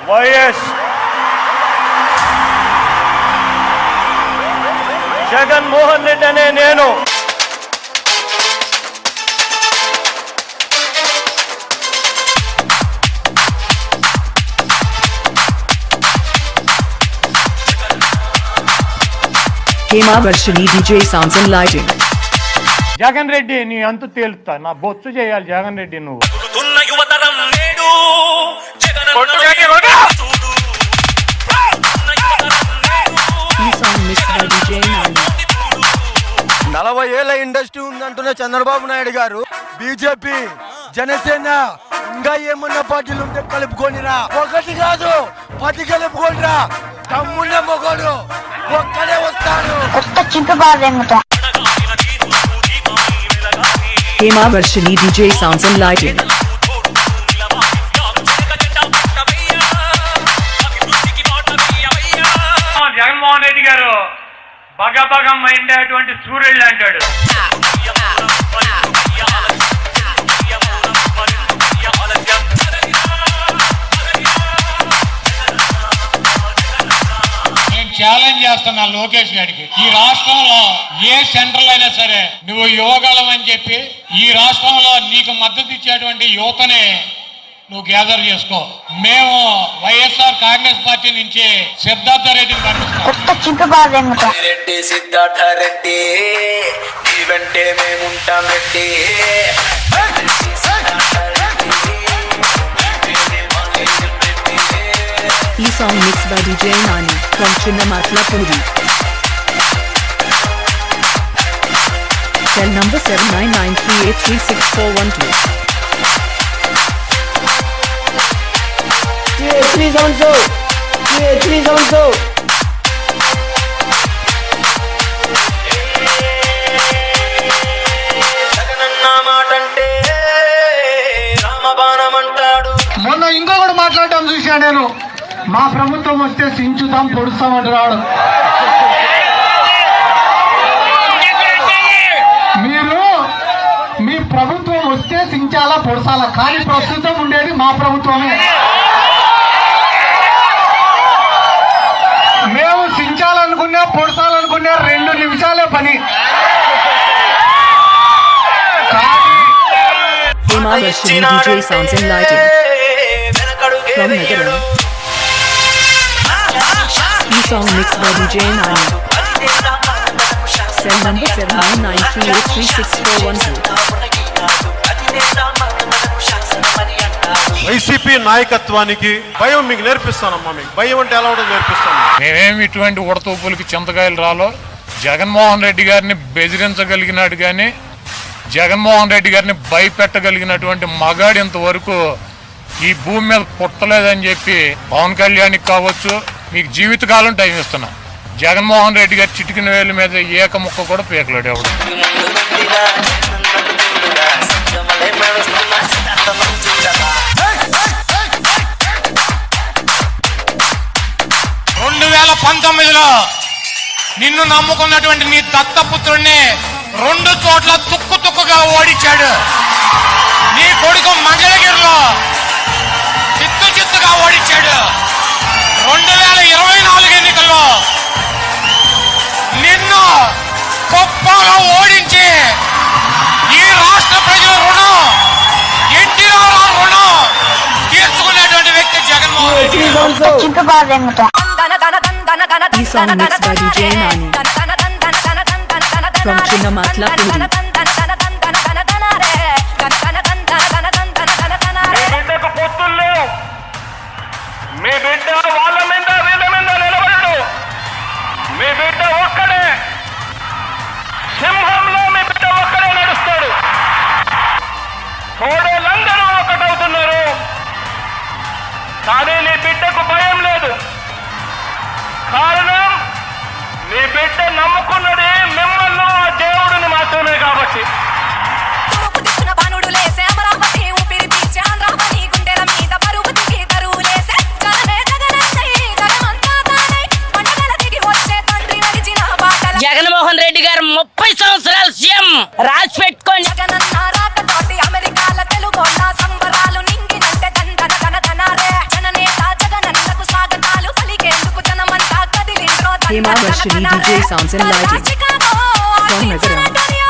YS Jaganmohan Reddy అనే నేను హేమావర్షిణి DJ Sounds and Lighting. Jagan Reddy నీ అంతు తేలుతా, నా బొచ్చు చేయాలి జగన్ రెడ్డి నువ్వు. ఈ song mix by DJ Nani. 40 ఏళ్ల ఇండస్ట్రీ ఉందంటున్న చంద్రబాబు నాయుడు గారు బీజేపీ జనసేన ఇంకా ఏమన్నా పార్టీలు ఉంటే కలుపుకోనిరా, ఒకటి కాదు 10 కలుపుకోనిరా. తమ్ముళ్ళ మొగోడు ఒక్కడే వస్తాడు. హేమావర్షిణి DJ Sounds and Lighting. Jaganmohan Reddy గారు బగబగం అయిండేటువంటి సూర్యుడు అంటాడు. ఛాలెంజ్ చేస్తున్నా లోకేష్ గారికి, ఈ రాష్ట్రంలో ఏ సెంటర్ అయినా సరే నువ్వు యువగలం అని చెప్పి ఈ రాష్ట్రంలో నీకు మద్దతు ఇచ్చేటువంటి యువతని నువ్వు గ్యాదర్ చేసుకో. మేము వైఎస్ఆర్ కాంగ్రెస్ పార్టీ నుంచి సిద్ధార్థ రెడ్డిని పంపిస్తాం. రెడ్డి సిద్ధార్థ రెడ్డి వెంటే మేముంటాం రెడ్డి. ఈ song mix by DJ Nani from Chinnamatla-Puri. Cell number 7993836412. జగనన్న మాటంటే రామబాణం అంటాడు. మొన్న ఇంకొకటి మాట్లాడటం చూసా నేను, మా ప్రభుత్వం వస్తే సించుతాం పొడుస్తాం అంటున్నాడు. మీరు మీ ప్రభుత్వం వస్తే సించాలా పొడసాలా, కానీ ప్రస్తుతం ఉండేది మా ప్రభుత్వమే. మేము సించాలనుకున్నా పొడసాలనుకున్నా 2 నిమిషాలే పని. Hemavarshini DJ Sounds and Lighting from Nagaram. ఈ song mix by DJ Nani. Cell number 7993836412. YCP నాయకత్వానికి భయం మీకు నేర్పిస్తానమ్మా. మీకు భయం అంటే ఎలా ఉండదు నేర్పిస్తాను. మేమేమి ఇటువంటి ఉడతూపులకి చింతకాయలు రాలో. జగన్మోహన్ రెడ్డి గారిని బెదిరించగలిగినాడు కానీ జగన్మోహన్ రెడ్డి గారిని భయపెట్టగలిగినటువంటి మగాడి ఇంతవరకు ఈ భూమి మీద పుట్టలేదని చెప్పి పవన్ కళ్యాణ్కి కావచ్చు, మీకు జీవితకాలం టైం ఇస్తున్నా. జగన్మోహన్ రెడ్డి గారి చిటికిన వేలు మీద ఏక ముక్క కూడా పీకలేడు ఎవడు. 2019లో నిన్ను నమ్ముకున్నటువంటి నీ దత్తపుత్రుడిని 2 చోట్ల తుక్కుగా ఓడించాడు. నీ కొడుకు మంగళగిరిలో చిత్తుగా ఓడించాడు. 2024 ఎన్నికల్లో నిన్ను గొప్పగా ఓడించి ఈ రాష్ట్ర ప్రజల రుణం, ఎన్టీఆర్ రుణం తీర్చుకునేటువంటి వ్యక్తి జగన్మోహన్ రెడ్డి. ఈ song mix by DJ Nani from Chinnamatla-Puri. మీ బిడ్డ వాళ్ళ మీద వీళ్ళ మీద నిలబడడు. మీ బిడ్డ ఒక్కడే, సింహంలో మీ బిడ్డ ఒక్కడే నడుస్తాడు. తోడేళ్ళందరూ ఒకటవుతున్నారు, కానీ నీ బిడ్డకు భయం లేదు. కారణం నీ బిడ్డ నమ్ముకున్నది మిమ్మల్ని ఆ దేవుడిని మాత్రమే కాబట్టి. జగన్మోహన్ రెడ్డి గారు 30 సంవత్సరాలు సీఎం రాసి పెట్టుకోండి. అమెరికాల తెలుగు సంబరాలు నింగినంటే దండన Hema Rashmi DJ Sounds and Lighting. From Nagaram.